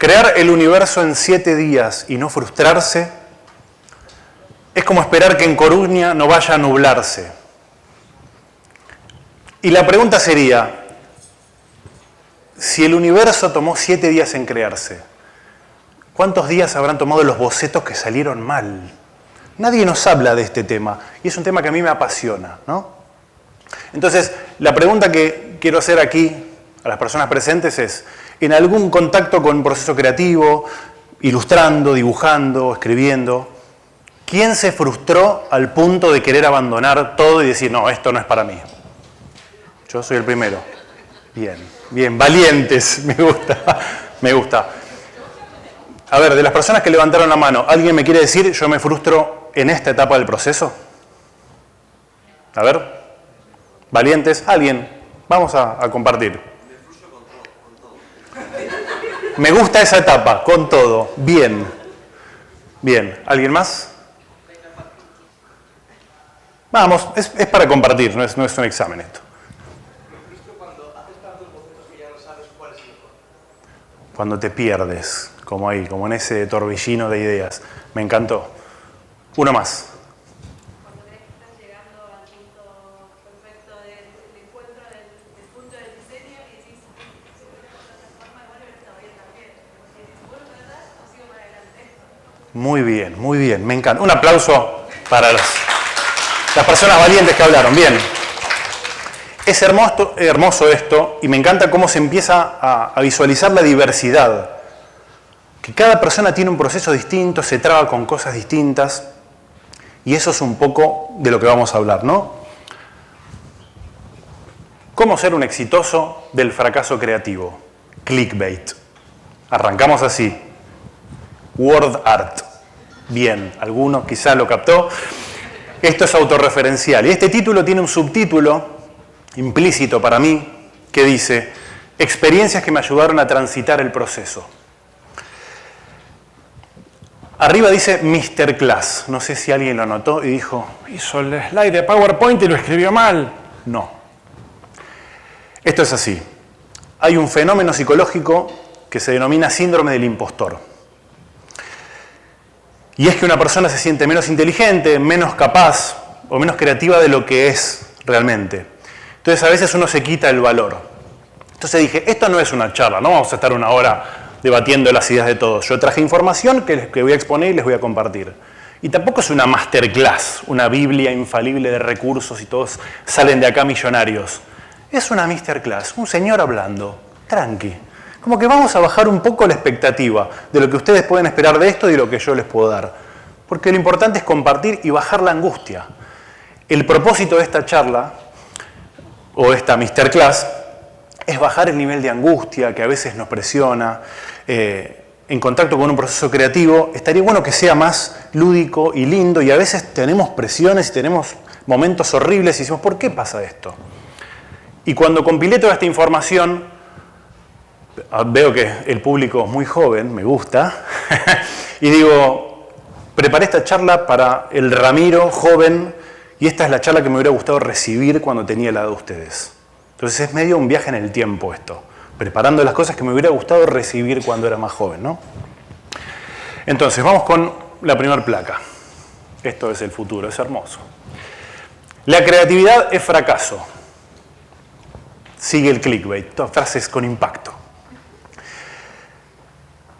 Crear el universo en 7 días y no frustrarse es como esperar que en Coruña no vaya a nublarse. Y la pregunta sería, si el universo tomó 7 días en crearse, ¿cuántos días habrán tomado los bocetos que salieron mal? Nadie nos habla de este tema, y es un tema que a mí me apasiona, ¿no? Entonces, la pregunta que quiero hacer aquí a las personas presentes es, en algún contacto con un proceso creativo, ilustrando, dibujando, escribiendo, ¿quién se frustró al punto de querer abandonar todo y decir, no, esto no es para mí? Yo soy el primero. Bien, bien, valientes, me gusta, me gusta. A ver, de las personas que levantaron la mano, ¿alguien me quiere decir, yo me frustro en esta etapa del proceso? A ver, valientes, alguien, vamos a compartir. Me gusta esa etapa, con todo. Bien. Bien. ¿Alguien más? Vamos, es para compartir, no es un examen esto. Cuando te pierdes, como ahí, como en ese torbellino de ideas. Me encantó. Uno más. Cuando crees que estás llegando al punto perfecto del encuentro del punto del diseño y decís, si hubiera hecho de otra forma, igual hubiera estado bien también. Si vuelvo para atrás, o sigo para adelante. Muy bien, me encanta. Un aplauso para las personas valientes que hablaron. Bien. Es hermoso esto, y me encanta cómo se empieza a visualizar la diversidad. Que cada persona tiene un proceso distinto, se traba con cosas distintas, y eso es un poco de lo que vamos a hablar, ¿no? ¿Cómo ser un exitoso del fracaso creativo? Clickbait. Arrancamos así. Word art. Bien, alguno quizá lo captó. Esto es autorreferencial. Y este título tiene un subtítulo implícito para mí que dice, experiencias que me ayudaron a transitar el proceso. Arriba dice Mr. Class. No sé si alguien lo notó y dijo, hizo el slide de PowerPoint y lo escribió mal. No. Esto es así. Hay un fenómeno psicológico que se denomina síndrome del impostor. Y es que una persona se siente menos inteligente, menos capaz o menos creativa de lo que es realmente. Entonces a veces uno se quita el valor. Entonces dije, esto no es una charla, no vamos a estar 1 hora debatiendo las ideas de todos. Yo traje información que voy a exponer y les voy a compartir. Y tampoco es una masterclass, una biblia infalible de recursos y todos salen de acá millonarios. Es una masterclass, un señor hablando, tranqui. Como que vamos a bajar un poco la expectativa de lo que ustedes pueden esperar de esto y de lo que yo les puedo dar. Porque lo importante es compartir y bajar la angustia. El propósito de esta charla, o esta masterclass, es bajar el nivel de angustia que a veces nos presiona. En contacto con un proceso creativo, estaría bueno que sea más lúdico y lindo, y a veces tenemos presiones y tenemos momentos horribles y decimos, ¿por qué pasa esto? Y cuando compilé toda esta información, veo que el público es muy joven, me gusta, y digo, preparé esta charla para el Ramiro joven, y esta es la charla que me hubiera gustado recibir cuando tenía la edad de ustedes. Entonces es medio un viaje en el tiempo esto, preparando las cosas que me hubiera gustado recibir cuando era más joven, ¿no? Entonces, vamos con la primera placa. Esto es el futuro, es hermoso. La creatividad es fracaso. Sigue el clickbait, todas frases con impacto.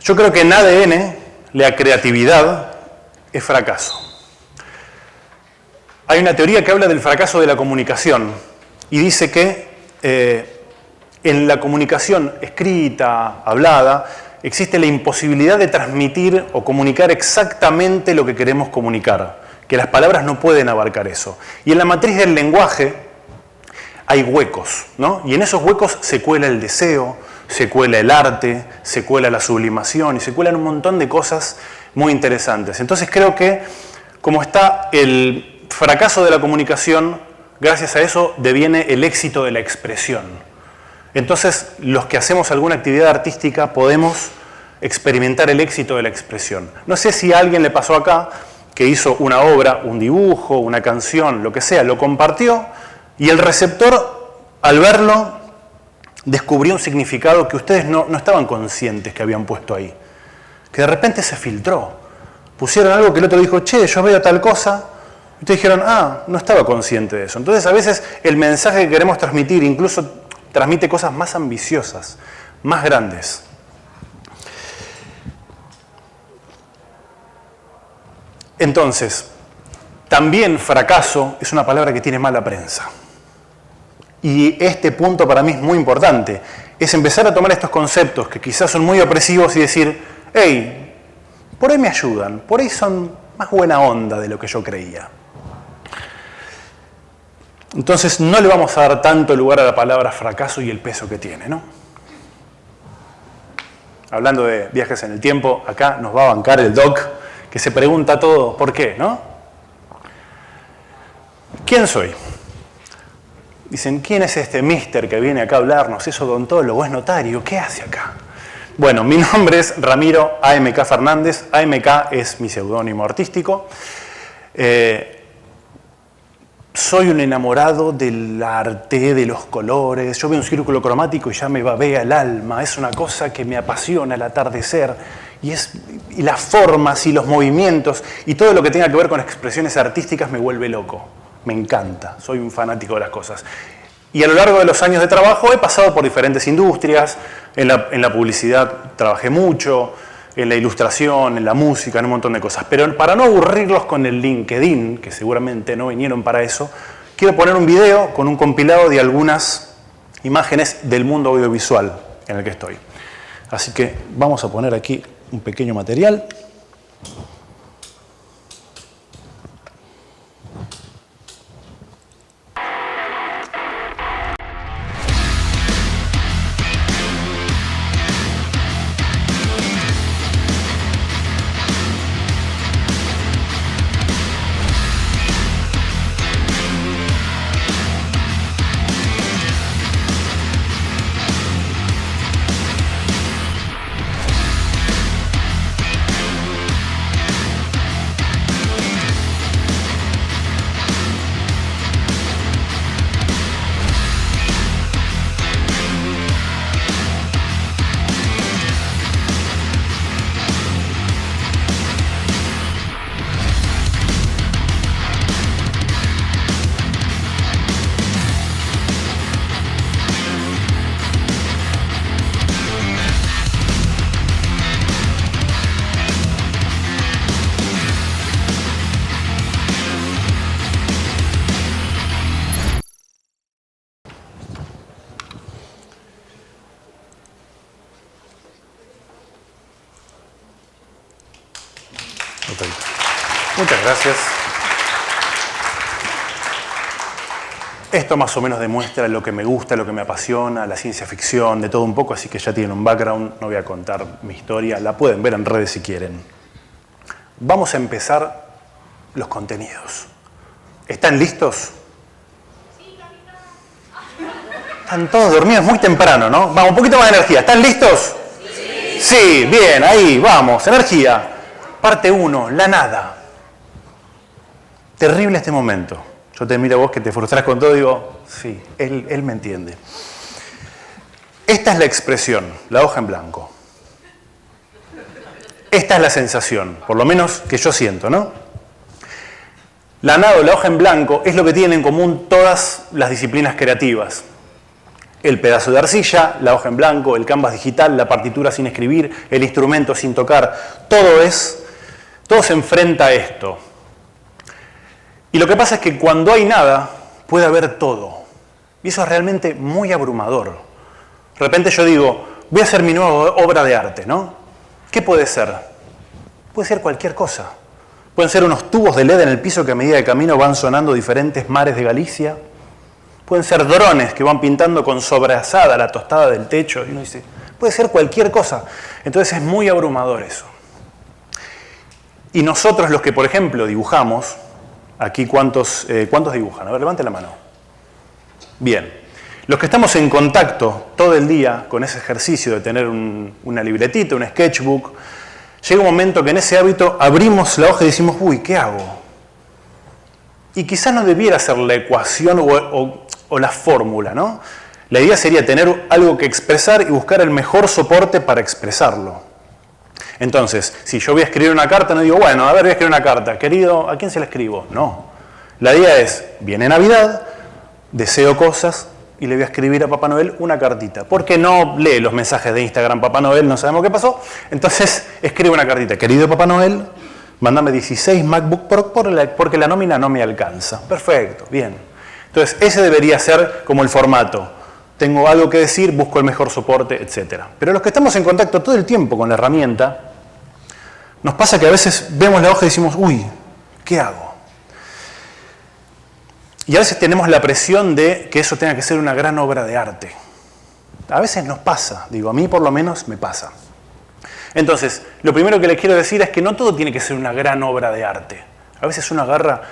Yo creo que en ADN la creatividad es fracaso. Hay una teoría que habla del fracaso de la comunicación y dice que en la comunicación escrita, hablada, existe la imposibilidad de transmitir o comunicar exactamente lo que queremos comunicar, que las palabras no pueden abarcar eso. Y en la matriz del lenguaje hay huecos, ¿no? Y en esos huecos se cuela el deseo, se cuela el arte, se cuela la sublimación y se cuelan un montón de cosas muy interesantes. Entonces creo que como está el fracaso de la comunicación, gracias a eso deviene el éxito de la expresión. Entonces, los que hacemos alguna actividad artística podemos experimentar el éxito de la expresión. No sé si a alguien le pasó acá que hizo una obra, un dibujo, una canción, lo que sea, lo compartió y el receptor, al verlo, descubrí un significado que ustedes no estaban conscientes que habían puesto ahí. Que de repente se filtró. Pusieron algo que el otro dijo, che, yo veo tal cosa. Y ustedes dijeron, no estaba consciente de eso. Entonces a veces el mensaje que queremos transmitir incluso transmite cosas más ambiciosas, más grandes. Entonces, también fracaso es una palabra que tiene mala prensa. Y este punto para mí es muy importante. Es empezar a tomar estos conceptos que quizás son muy opresivos y decir, hey, por ahí me ayudan, por ahí son más buena onda de lo que yo creía. Entonces no le vamos a dar tanto lugar a la palabra fracaso y el peso que tiene, ¿no? Hablando de viajes en el tiempo, acá nos va a bancar el doc, que se pregunta todo, ¿por qué? ¿No? ¿Quién soy? Dicen, ¿quién es este mister que viene acá a hablarnos? ¿Es odontólogo? ¿Es notario? ¿Qué hace acá? Bueno, mi nombre es Ramiro AMK Fernández. AMK es mi seudónimo artístico. Soy un enamorado del arte, de los colores. Yo veo un círculo cromático y ya me babea el alma. Es una cosa que me apasiona el atardecer. Y las formas y los movimientos y todo lo que tenga que ver con expresiones artísticas me vuelve loco. Me encanta. Soy un fanático de las cosas. Y a lo largo de los años de trabajo he pasado por diferentes industrias. En la publicidad trabajé mucho, en la ilustración, en la música, en un montón de cosas. Pero para no aburrirlos con el LinkedIn, que seguramente no vinieron para eso, quiero poner un video con un compilado de algunas imágenes del mundo audiovisual en el que estoy. Así que vamos a poner aquí un pequeño material. Muchas gracias. Esto más o menos demuestra lo que me gusta, lo que me apasiona, la ciencia ficción, de todo un poco, así que ya tienen un background, no voy a contar mi historia, la pueden ver en redes si quieren. Vamos a empezar los contenidos. ¿Están listos? Sí, capitán. Están todos dormidos, muy temprano, ¿no? Vamos, un poquito más de energía. ¿Están listos? Sí. Sí, bien, ahí, vamos, energía. Parte 1, la nada. Terrible este momento. Yo te miro a vos que te frustrás con todo y digo, sí, él me entiende. Esta es la expresión, la hoja en blanco. Esta es la sensación, por lo menos que yo siento, ¿no? La nada o la hoja en blanco es lo que tienen en común todas las disciplinas creativas. El pedazo de arcilla, la hoja en blanco, el canvas digital, la partitura sin escribir, el instrumento sin tocar, todo se enfrenta a esto. Y lo que pasa es que cuando hay nada, puede haber todo. Y eso es realmente muy abrumador. De repente yo digo, voy a hacer mi nueva obra de arte, ¿no? ¿Qué puede ser? Puede ser cualquier cosa. Pueden ser unos tubos de LED en el piso que a medida de camino van sonando diferentes mares de Galicia. Pueden ser drones que van pintando con sobrasada la tostada del techo. Y uno dice, puede ser cualquier cosa. Entonces es muy abrumador eso. Y nosotros los que, por ejemplo, dibujamos, aquí ¿cuántos dibujan? A ver, levanten la mano. Bien. Los que estamos en contacto todo el día con ese ejercicio de tener una libretita, un sketchbook, llega un momento que en ese hábito abrimos la hoja y decimos, uy, ¿qué hago? Y quizás no debiera ser la ecuación o la fórmula, ¿no? La idea sería tener algo que expresar y buscar el mejor soporte para expresarlo. Entonces, si yo voy a escribir una carta, no digo, bueno, a ver, voy a escribir una carta. Querido, ¿a quién se la escribo? No. La idea es, viene Navidad, deseo cosas y le voy a escribir a Papá Noel una cartita. Porque no lee los mensajes de Instagram Papá Noel, no sabemos qué pasó. Entonces, escribo una cartita. Querido Papá Noel, mándame 16 MacBook Pro porque la nómina no me alcanza. Perfecto, bien. Entonces, ese debería ser como el formato. Tengo algo que decir, busco el mejor soporte, etc. Pero los que estamos en contacto todo el tiempo con la herramienta, nos pasa que a veces vemos la hoja y decimos, uy, ¿qué hago? Y a veces tenemos la presión de que eso tenga que ser una gran obra de arte. A veces nos pasa, digo, a mí por lo menos me pasa. Entonces, lo primero que les quiero decir es que no todo tiene que ser una gran obra de arte. A veces uno agarra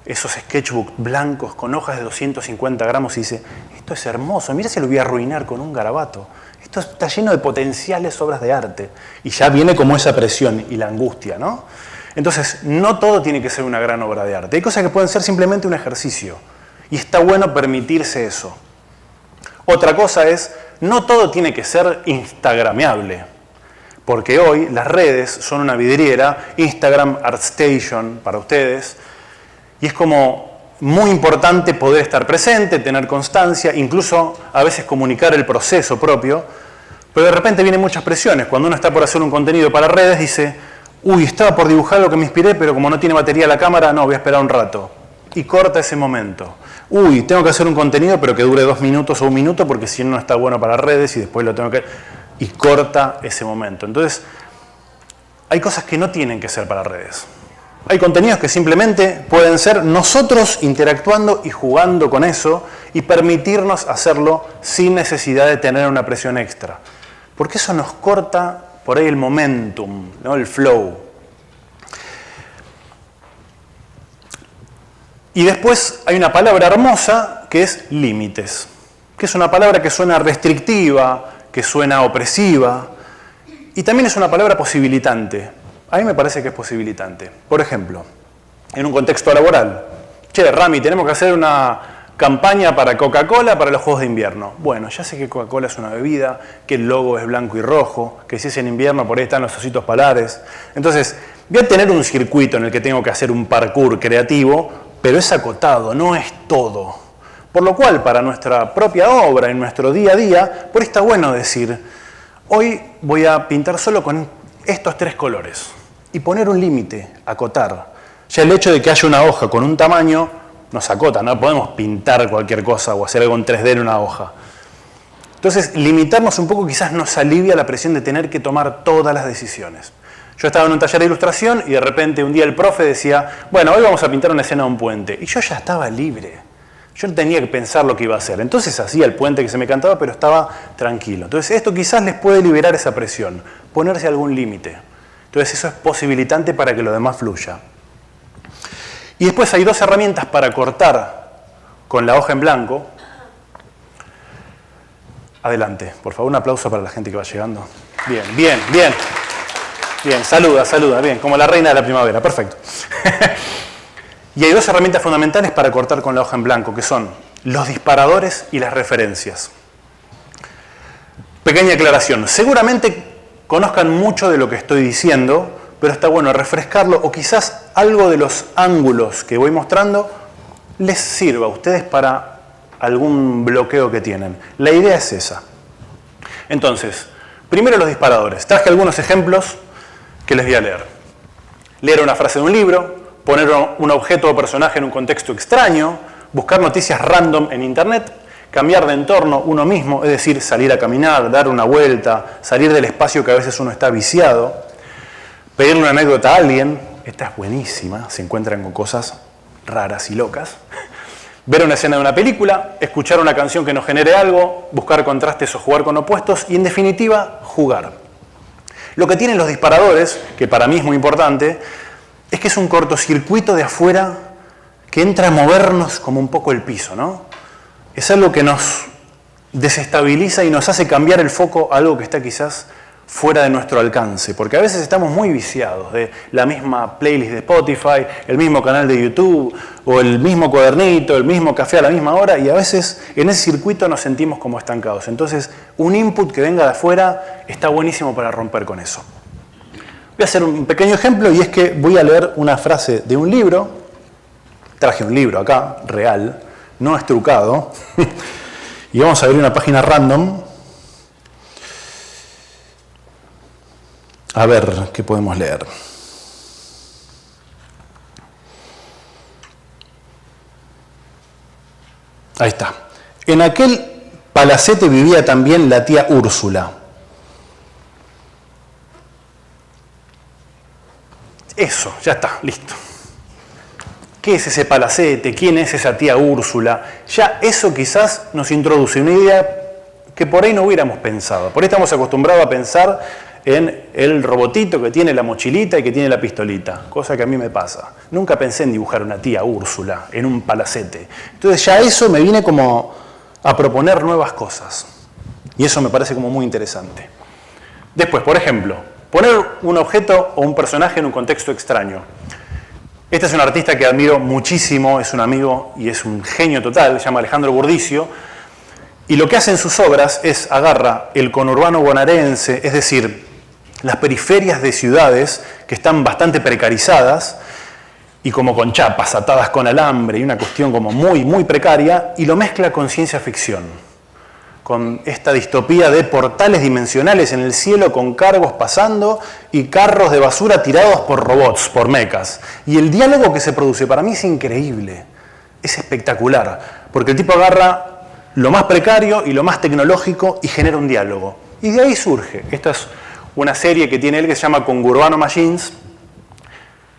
esos sketchbooks blancos con hojas de 250 gramos y dice, esto es hermoso, mira si lo voy a arruinar con un garabato. Esto está lleno de potenciales obras de arte. Y ya viene como esa presión y la angustia, ¿no? Entonces, no todo tiene que ser una gran obra de arte. Hay cosas que pueden ser simplemente un ejercicio. Y está bueno permitirse eso. Otra cosa es, no todo tiene que ser instagrameable. Porque hoy las redes son una vidriera, Instagram, ArtStation para ustedes. Y es como muy importante poder estar presente, tener constancia, incluso a veces comunicar el proceso propio, pero de repente vienen muchas presiones. Cuando uno está por hacer un contenido para redes, dice, uy, estaba por dibujar lo que me inspiré, pero como no tiene batería la cámara, no, voy a esperar un rato. Y corta ese momento. Uy, tengo que hacer un contenido, pero que dure 2 minutos o 1 minuto, porque si no está bueno para redes y después lo tengo que... Y corta ese momento. Entonces, hay cosas que no tienen que ser para redes. Hay contenidos que simplemente pueden ser nosotros interactuando y jugando con eso y permitirnos hacerlo sin necesidad de tener una presión extra. Porque eso nos corta por ahí el momentum, ¿no? El flow. Y después hay una palabra hermosa que es límites, que es una palabra que suena restrictiva, que suena opresiva y también es una palabra posibilitante. A mí me parece que es posibilitante. Por ejemplo, en un contexto laboral. Che, Rami, tenemos que hacer una campaña para Coca-Cola para los Juegos de Invierno. Bueno, ya sé que Coca-Cola es una bebida, que el logo es blanco y rojo, que si es en invierno por ahí están los ositos polares. Entonces, voy a tener un circuito en el que tengo que hacer un parkour creativo, pero es acotado, no es todo. Por lo cual, para nuestra propia obra, en nuestro día a día, por ahí está bueno decir, hoy voy a pintar solo con estos 3 colores. Y poner un límite, acotar. Ya el hecho de que haya una hoja con un tamaño nos acota, no podemos pintar cualquier cosa o hacer algo en 3D en una hoja. Entonces, limitarnos un poco quizás nos alivia la presión de tener que tomar todas las decisiones. Yo estaba en un taller de ilustración y de repente un día el profe decía, bueno, hoy vamos a pintar una escena de un puente. Y yo ya estaba libre. Yo no tenía que pensar lo que iba a hacer. Entonces hacía el puente que se me cantaba, pero estaba tranquilo. Entonces esto quizás les puede liberar esa presión, ponerse algún límite. Entonces eso es posibilitante para que lo demás fluya. Y después hay 2 herramientas para cortar con la hoja en blanco. Adelante, por favor, un aplauso para la gente que va llegando. Bien, bien, bien. Bien, saluda, saluda, bien, como la reina de la primavera, perfecto. Y hay 2 herramientas fundamentales para cortar con la hoja en blanco, que son los disparadores y las referencias. Pequeña aclaración, seguramente conozcan mucho de lo que estoy diciendo, pero está bueno refrescarlo o quizás algo de los ángulos que voy mostrando les sirva a ustedes para algún bloqueo que tienen. La idea es esa. Entonces, primero los disparadores. Traje algunos ejemplos que les voy a leer. Leer una frase de un libro, poner un objeto o personaje en un contexto extraño, buscar noticias random en internet, cambiar de entorno uno mismo, es decir, salir a caminar, dar una vuelta, salir del espacio que a veces uno está viciado, pedirle una anécdota a alguien, esta es buenísima, se encuentran con cosas raras y locas, ver una escena de una película, escuchar una canción que nos genere algo, buscar contrastes o jugar con opuestos y en definitiva, jugar. Lo que tienen los disparadores, que para mí es muy importante, es que es un cortocircuito de afuera que entra a movernos como un poco el piso, ¿no? Es algo que nos desestabiliza y nos hace cambiar el foco a algo que está quizás fuera de nuestro alcance, porque a veces estamos muy viciados de la misma playlist de Spotify, el mismo canal de YouTube, o el mismo cuadernito, el mismo café a la misma hora, y a veces en ese circuito nos sentimos como estancados. Entonces, un input que venga de afuera está buenísimo para romper con eso. Voy a hacer un pequeño ejemplo, y es que voy a leer una frase de un libro. Traje un libro acá, real, no estrucado, y vamos a abrir una página random. A ver, ¿qué podemos leer? Ahí está. En aquel palacete vivía también la tía Úrsula. Eso, ya está, listo. ¿Qué es ese palacete? ¿Quién es esa tía Úrsula? Ya eso quizás nos introduce una idea que por ahí no hubiéramos pensado. Por ahí estamos acostumbrados a pensar en el robotito que tiene la mochilita y que tiene la pistolita, cosa que a mí me pasa. Nunca pensé en dibujar una tía Úrsula en un palacete. Entonces ya eso me viene como a proponer nuevas cosas. Y eso me parece como muy interesante. Después, por ejemplo, poner un objeto o un personaje en un contexto extraño. Este es un artista que admiro muchísimo, es un amigo y es un genio total, se llama Alejandro Burdicio. Y lo que hace en sus obras es agarra el conurbano bonaerense, es decir, las periferias de ciudades que están bastante precarizadas y como con chapas atadas con alambre y una cuestión como muy, muy precaria, y lo mezcla con ciencia ficción, con esta distopía de portales dimensionales en el cielo con cargos pasando y carros de basura tirados por robots, por mechas. Y el diálogo que se produce para mí es increíble, es espectacular, porque el tipo agarra lo más precario y lo más tecnológico y genera un diálogo. Y de ahí surge. Esta es una serie que tiene él que se llama Congurbano Machines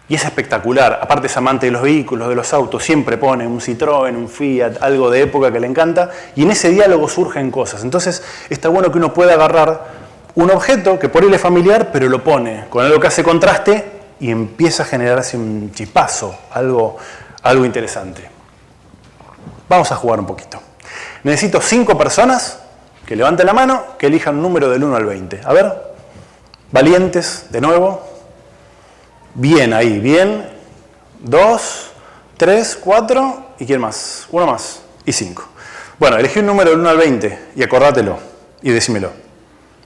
y es espectacular. Aparte es amante de los vehículos, de los autos, siempre pone un Citroën, un Fiat, algo de época que le encanta, y en ese diálogo surgen cosas. Entonces está bueno que uno pueda agarrar un objeto que por él es familiar, pero lo pone con algo que hace contraste y empieza a generarse un chispazo, algo interesante. Vamos a jugar un poquito. Necesito 5 personas que levanten la mano, que elijan un número del 1 al 20. A ver, valientes, de nuevo. Bien, ahí, bien. 2, 3, 4, ¿y quién más? Uno más, y 5. Bueno, elegí un número del 1 al 20 y acordátelo y decímelo.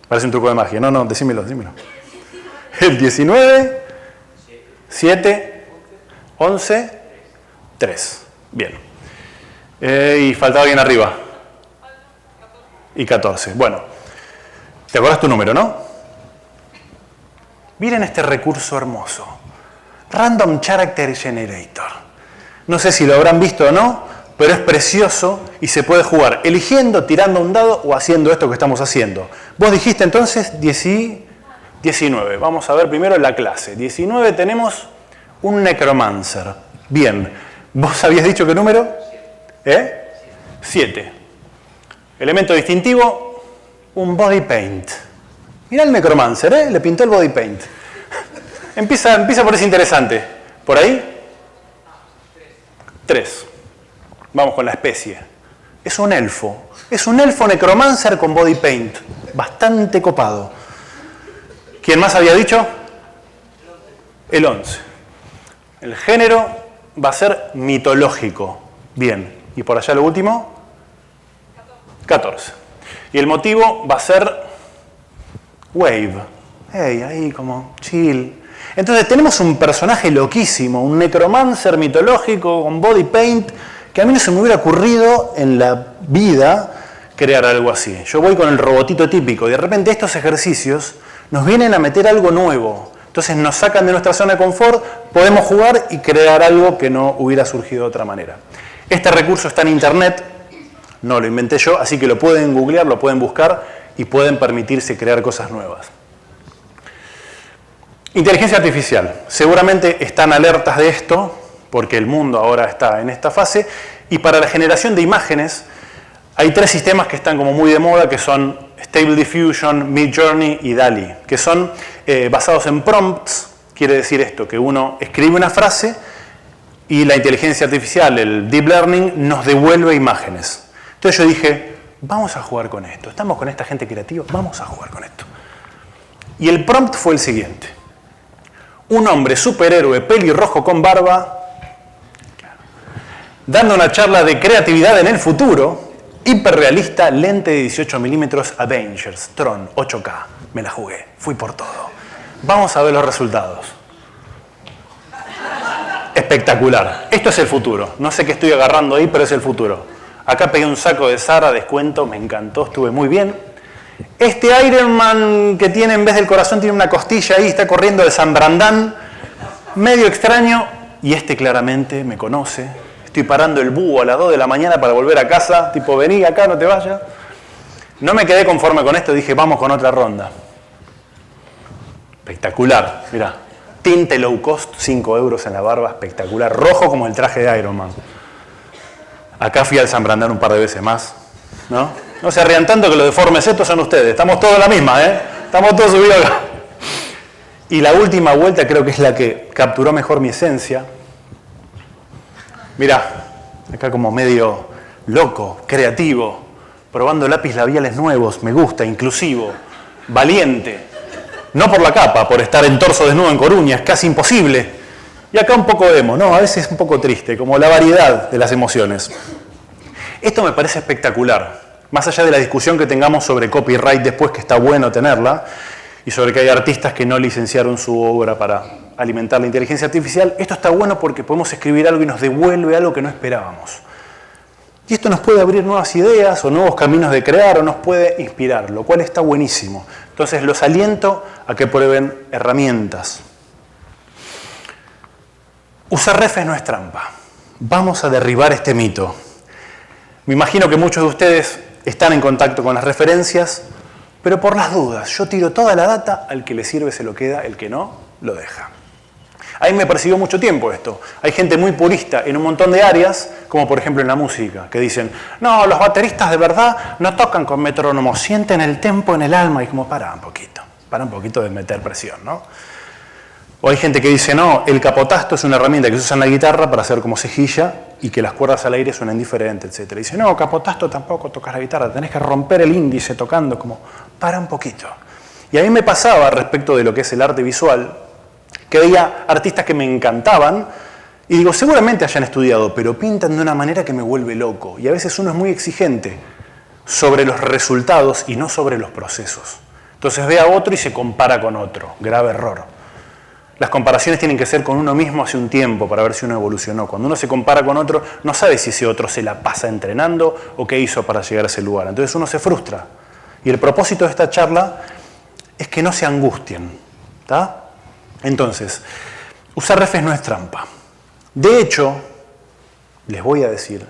Parece un truco de magia. No, decímelo. El 19, 7, 11, 3. Bien. Y faltaba alguien arriba. Y 14. Bueno, ¿te acordás tu número, no? Miren este recurso hermoso. Random Character Generator. No sé si lo habrán visto o no, pero es precioso y se puede jugar eligiendo, tirando un dado o haciendo esto que estamos haciendo. Vos dijiste entonces 19. Vamos a ver primero la clase. 19 tenemos un Necromancer. Bien. ¿Vos habías dicho qué número? 7. Elemento distintivo, un body paint. Mirá el Necromancer, le pintó el body paint. Empieza por ese interesante. ¿Por ahí? 3. Vamos con la especie. Es un elfo. Es un elfo Necromancer con body paint. Bastante copado. ¿Quién más había dicho? El 11. El género va a ser mitológico. Bien. ¿Y por allá lo último? 14. Y el motivo va a ser wave. Hey, ahí como chill. Entonces tenemos un personaje loquísimo, un necromancer mitológico con body paint, que a mí no se me hubiera ocurrido en la vida crear algo así. Yo voy con el robotito típico y de repente estos ejercicios nos vienen a meter algo nuevo. Entonces nos sacan de nuestra zona de confort, podemos jugar y crear algo que no hubiera surgido de otra manera. Este recurso está en internet, no lo inventé yo, así que lo pueden googlear, lo pueden buscar y pueden permitirse crear cosas nuevas. Inteligencia artificial. Seguramente están alertas de esto, porque el mundo ahora está en esta fase, y para la generación de imágenes hay 3 sistemas que están como muy de moda, que son Stable Diffusion, Midjourney y DALL-E, que son basados en prompts. Quiere decir esto, que uno escribe una frase y la inteligencia artificial, el deep learning, nos devuelve imágenes. Entonces yo dije, vamos a jugar con esto. Estamos con esta gente creativa, vamos a jugar con esto. Y el prompt fue el siguiente. Un hombre superhéroe pelirrojo con barba, dando una charla de creatividad en el futuro, hiperrealista, lente de 18 milímetros, Avengers, Tron, 8K. Me la jugué, fui por todo. Vamos a ver los resultados. Espectacular. Esto es el futuro. No sé qué estoy agarrando ahí, pero es el futuro. Acá pegué un saco de Zara, descuento, me encantó, estuve muy bien. Este Iron Man que tiene en vez del corazón tiene una costilla ahí, está corriendo de San Brandán, medio extraño, y este claramente me conoce. Estoy parando el búho a las 2 de la mañana para volver a casa, tipo, vení acá, no te vayas. No me quedé conforme con esto, dije, vamos con otra ronda. Espectacular, mirá. Tinte low cost, 5 euros en la barba, espectacular. Rojo como el traje de Iron Man. Acá fui al San Brandán un par de veces más, ¿no? No se rían tanto que los deformes estos son ustedes. Estamos todos en la misma, ¿eh? Estamos todos subidos acá. Y la última vuelta creo que es la que capturó mejor mi esencia. Mirá, acá como medio loco, creativo, probando lápiz labiales nuevos, me gusta, inclusivo, valiente. No por la capa, por estar en torso desnudo en Coruña, es casi imposible. Y acá un poco emo, ¿no? A veces un poco triste, como la variedad de las emociones. Esto me parece espectacular. Más allá de la discusión que tengamos sobre copyright después, que está bueno tenerla, y sobre que hay artistas que no licenciaron su obra para alimentar la inteligencia artificial, esto está bueno porque podemos escribir algo y nos devuelve algo que no esperábamos. Y esto nos puede abrir nuevas ideas o nuevos caminos de crear o nos puede inspirar, lo cual está buenísimo. Entonces los aliento a que prueben herramientas. Usar refes no es trampa. Vamos a derribar este mito. Me imagino que muchos de ustedes están en contacto con las referencias, pero por las dudas, yo tiro toda la data, al que le sirve se lo queda, el que no, lo deja. A mí me persiguió mucho tiempo esto. Hay gente muy purista en un montón de áreas, como por ejemplo en la música, que dicen, no, los bateristas de verdad no tocan con metrónomo, sienten el tempo en el alma, y como, para un poquito de meter presión, ¿no? O hay gente que dice, no, el capotasto es una herramienta que se usa en la guitarra para hacer como cejilla y que las cuerdas al aire suenan diferentes, etc. Dice, no, capotasto tampoco tocas la guitarra, tenés que romper el índice tocando, como, para un poquito. Y a mí me pasaba, respecto de lo que es el arte visual, que veía artistas que me encantaban y digo, seguramente hayan estudiado, pero pintan de una manera que me vuelve loco. Y a veces uno es muy exigente sobre los resultados y no sobre los procesos. Entonces ve a otro y se compara con otro. Grave error. Las comparaciones tienen que ser con uno mismo hace un tiempo para ver si uno evolucionó. Cuando uno se compara con otro, no sabe si ese otro se la pasa entrenando o qué hizo para llegar a ese lugar. Entonces uno se frustra. Y el propósito de esta charla es que no se angustien. ¿Está? Entonces, usar refes no es trampa. De hecho, les voy a decir,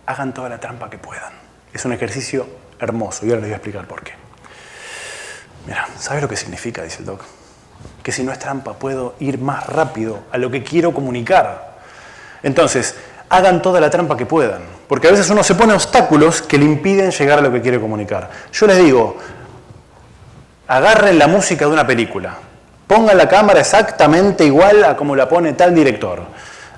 hagan toda la trampa que puedan. Es un ejercicio hermoso y ahora les voy a explicar por qué. Mira, ¿sabes lo que significa? Dice el doc. Que si no es trampa puedo ir más rápido a lo que quiero comunicar. Entonces, hagan toda la trampa que puedan, porque a veces uno se pone obstáculos que le impiden llegar a lo que quiere comunicar. Yo les digo, agarren la música de una película, pongan la cámara exactamente igual a como la pone tal director,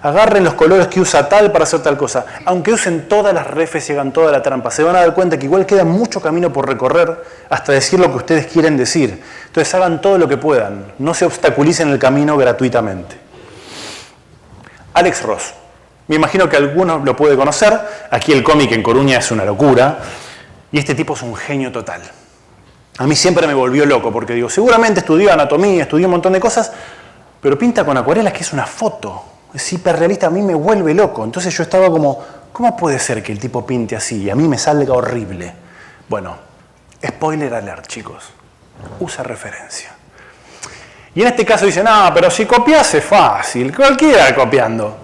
agarren los colores que usa tal para hacer tal cosa, aunque usen todas las refes y hagan toda la trampa, se van a dar cuenta que igual queda mucho camino por recorrer hasta decir lo que ustedes quieren decir. Entonces hagan todo lo que puedan, no se obstaculicen el camino gratuitamente. Alex Ross, me imagino que algunos lo pueden conocer, aquí el cómic en Coruña es una locura, y este tipo es un genio total. A mí siempre me volvió loco, porque digo, seguramente estudió anatomía, estudió un montón de cosas, pero pinta con acuarelas que es una foto. Es hiperrealista, a mí me vuelve loco. Entonces yo estaba como, ¿cómo puede ser que el tipo pinte así y a mí me salga horrible? Bueno, spoiler alert, chicos. Usa referencia. Y en este caso dicen, no, pero si copias es fácil, cualquiera copiando.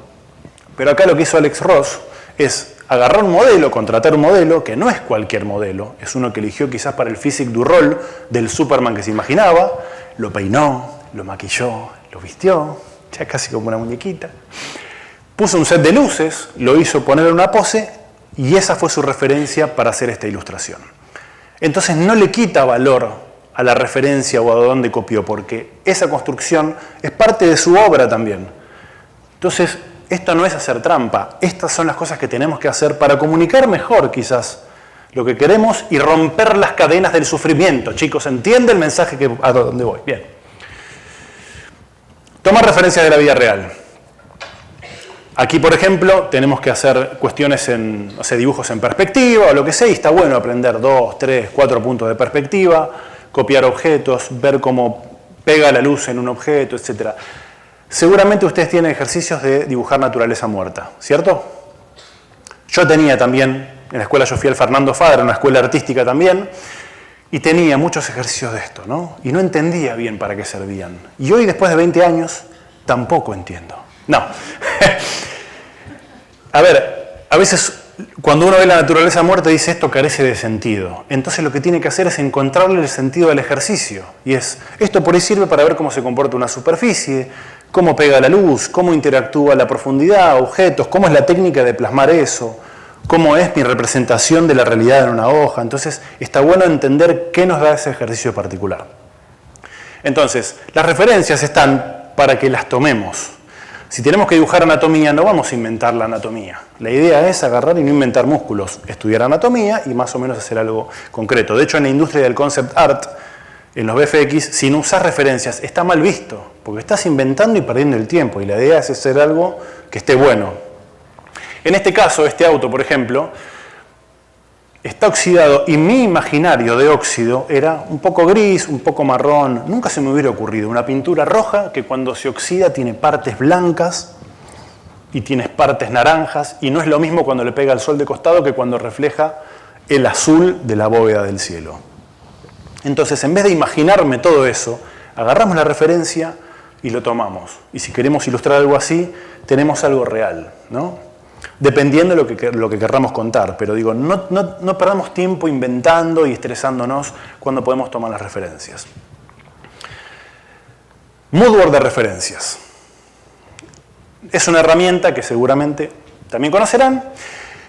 Pero acá lo que hizo Alex Ross es agarrar un modelo, contratar un modelo, que no es cualquier modelo, es uno que eligió quizás para el physique du rôle del Superman que se imaginaba, lo peinó, lo maquilló, lo vistió, ya casi como una muñequita. Puso un set de luces, lo hizo poner en una pose y esa fue su referencia para hacer esta ilustración. Entonces no le quita valor a la referencia o a dónde copió, porque esa construcción es parte de su obra también. Entonces, esto no es hacer trampa, estas son las cosas que tenemos que hacer para comunicar mejor quizás lo que queremos y romper las cadenas del sufrimiento. Chicos, ¿entiende el mensaje a dónde voy? Bien. Tomar referencias de la vida real. Aquí, por ejemplo, tenemos que hacer cuestiones en, o sea, dibujos en perspectiva o lo que sea, y está bueno aprender 2, 3, 4 puntos de perspectiva, copiar objetos, ver cómo pega la luz en un objeto, etc. Seguramente ustedes tienen ejercicios de dibujar naturaleza muerta, ¿cierto? Yo tenía también, en la escuela yo fui al Fernando Fadra, una escuela artística también, y tenía muchos ejercicios de esto, ¿no? Y no entendía bien para qué servían. Y hoy, después de 20 años, tampoco entiendo. No. A ver, a veces cuando uno ve la naturaleza muerta dice esto carece de sentido. Entonces lo que tiene que hacer es encontrarle el sentido del ejercicio. Y es, esto por ahí sirve para ver cómo se comporta una superficie, cómo pega la luz, cómo interactúa la profundidad, objetos, cómo es la técnica de plasmar eso, cómo es mi representación de la realidad en una hoja. Entonces está bueno entender qué nos da ese ejercicio particular. Entonces, las referencias están para que las tomemos. Si tenemos que dibujar anatomía, no vamos a inventar la anatomía. La idea es agarrar y no inventar músculos, estudiar anatomía y más o menos hacer algo concreto. De hecho, en la industria del concept art, en los VFX, si no usas referencias, está mal visto, porque estás inventando y perdiendo el tiempo, y la idea es hacer algo que esté bueno. En este caso, este auto, por ejemplo, está oxidado y mi imaginario de óxido era un poco gris, un poco marrón. Nunca se me hubiera ocurrido una pintura roja que cuando se oxida tiene partes blancas y tiene partes naranjas, y no es lo mismo cuando le pega el sol de costado que cuando refleja el azul de la bóveda del cielo. Entonces, en vez de imaginarme todo eso, agarramos la referencia y lo tomamos. Y si queremos ilustrar algo así, tenemos algo real, ¿no? Dependiendo de lo que querramos contar. Pero digo, no perdamos tiempo inventando y estresándonos cuando podemos tomar las referencias. Moodboard de referencias. Es una herramienta que seguramente también conocerán,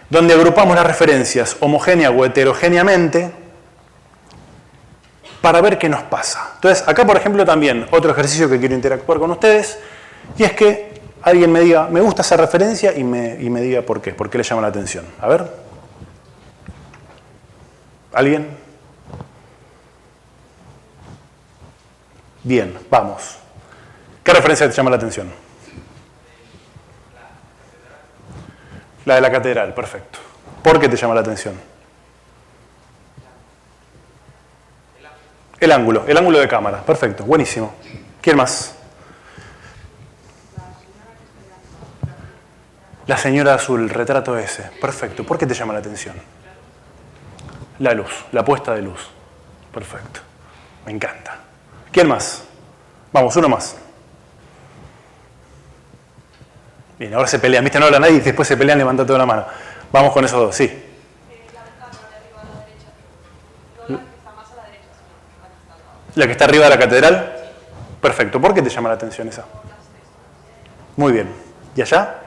donde agrupamos las referencias homogénea o heterogéneamente para ver qué nos pasa. Entonces, acá, por ejemplo, también otro ejercicio que quiero interactuar con ustedes, y es que alguien me diga, me gusta esa referencia, y me diga por qué le llama la atención. A ver. ¿Alguien? Bien, vamos. ¿Qué referencia te llama la atención? La de la catedral, perfecto. ¿Por qué te llama la atención? El ángulo de cámara, perfecto, buenísimo. ¿Quién más? La señora azul, el retrato ese, perfecto. ¿Por qué te llama la atención? La luz, la puesta de luz, perfecto. Me encanta. ¿Quién más? Vamos, uno más. Bien, ahora se pelean, ¿viste? No habla nadie y después se pelean, levanta toda la mano. Vamos con esos dos, sí. La ventana de arriba a la derecha. No la que está más a la derecha, sino la que está al lado. ¿La que está arriba de la catedral? Perfecto. ¿Por qué te llama la atención esa? Muy bien. ¿Y allá?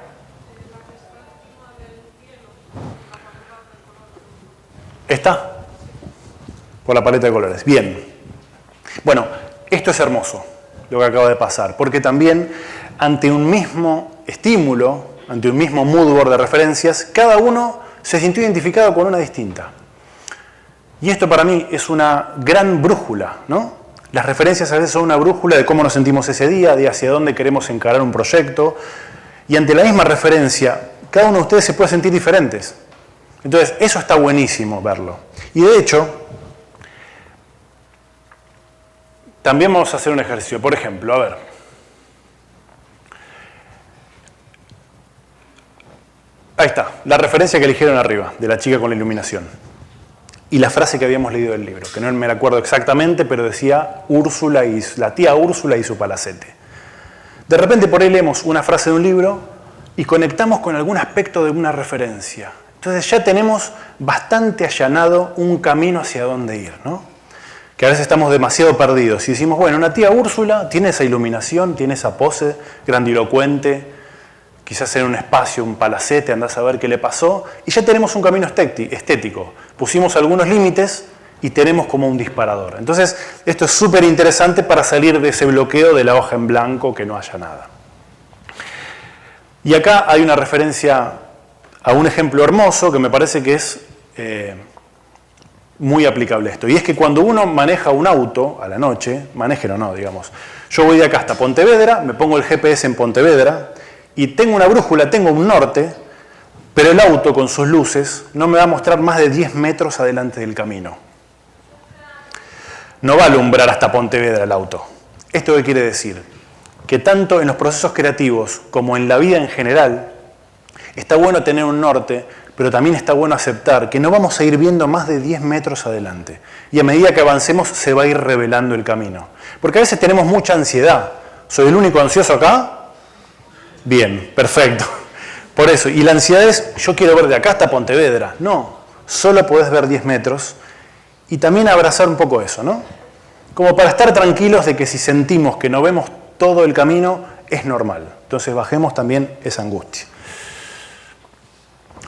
¿Esta? Por la paleta de colores. Bien. Bueno, esto es hermoso, lo que acaba de pasar, porque también ante un mismo estímulo, ante un mismo moodboard de referencias, cada uno se sintió identificado con una distinta. Y esto para mí es una gran brújula, ¿no? Las referencias a veces son una brújula de cómo nos sentimos ese día, de hacia dónde queremos encarar un proyecto, y ante la misma referencia, cada uno de ustedes se puede sentir diferentes. Entonces, eso está buenísimo verlo. Y de hecho, también vamos a hacer un ejercicio. Por ejemplo, a ver. Ahí está, la referencia que eligieron arriba, de la chica con la iluminación. Y la frase que habíamos leído del libro, que no me la acuerdo exactamente, pero decía Úrsula y la tía Úrsula y su palacete. De repente por ahí leemos una frase de un libro y conectamos con algún aspecto de una referencia. Entonces ya tenemos bastante allanado un camino hacia dónde ir, ¿no? Que a veces estamos demasiado perdidos y decimos, bueno, una tía Úrsula tiene esa iluminación, tiene esa pose grandilocuente, quizás en un espacio, un palacete, andás a ver qué le pasó, y ya tenemos un camino estético. Pusimos algunos límites y tenemos como un disparador. Entonces, esto es súper interesante para salir de ese bloqueo de la hoja en blanco, que no haya nada. Y acá hay una referencia a un ejemplo hermoso que me parece que es muy aplicable esto. Y es que cuando uno maneja un auto a la noche, manéjelo o no, digamos. Yo voy de acá hasta Pontevedra, me pongo el GPS en Pontevedra y tengo una brújula, tengo un norte, pero el auto con sus luces no me va a mostrar más de 10 metros adelante del camino. No va a alumbrar hasta Pontevedra el auto. ¿Esto qué quiere decir? Que tanto en los procesos creativos como en la vida en general, está bueno tener un norte, pero también está bueno aceptar que no vamos a ir viendo más de 10 metros adelante. Y a medida que avancemos se va a ir revelando el camino. Porque a veces tenemos mucha ansiedad. ¿Soy el único ansioso acá? Bien, perfecto. Por eso, y la ansiedad es, yo quiero ver de acá hasta Pontevedra. No, solo podés ver 10 metros. Y también abrazar un poco eso, ¿no? Como para estar tranquilos de que si sentimos que no vemos todo el camino, es normal. Entonces bajemos también esa angustia.